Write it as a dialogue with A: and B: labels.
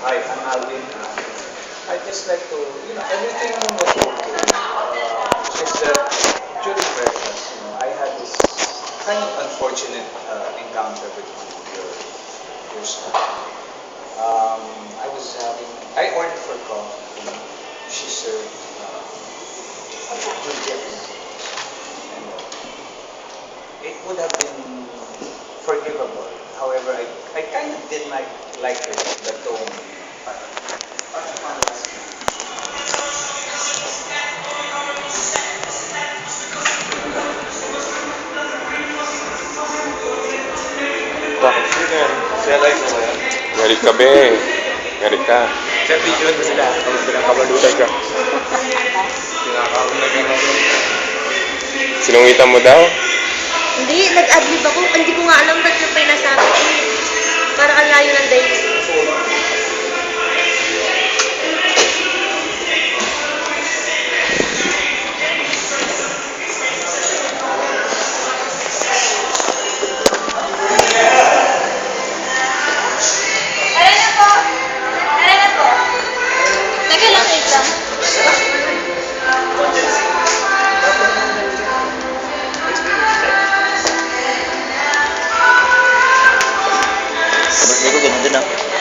A: Hi, I'm Alvin. I'd just like to, everything was okay. Just that during breakfast, I had this kind of unfortunate encounter with one of your staff. I ordered for coffee. She served good and it would have been forgivable. However, I kind of did not like it, the tone.
B: Bakit? Sino yan? Si Alay ko ba yan?
C: Galit ka, be. Galit ka.
B: Sa video mo sila. Pinakabalutan ka. Pinakabalutan ka.
C: Sinungitan mo daw?
D: Hindi, nag-adlib ako. Hindi ko nga alam ba't yung pinasabi ko. Parang ang layo ng days. Teka lang, wait lang.
E: Birthday ko, ganun din ah.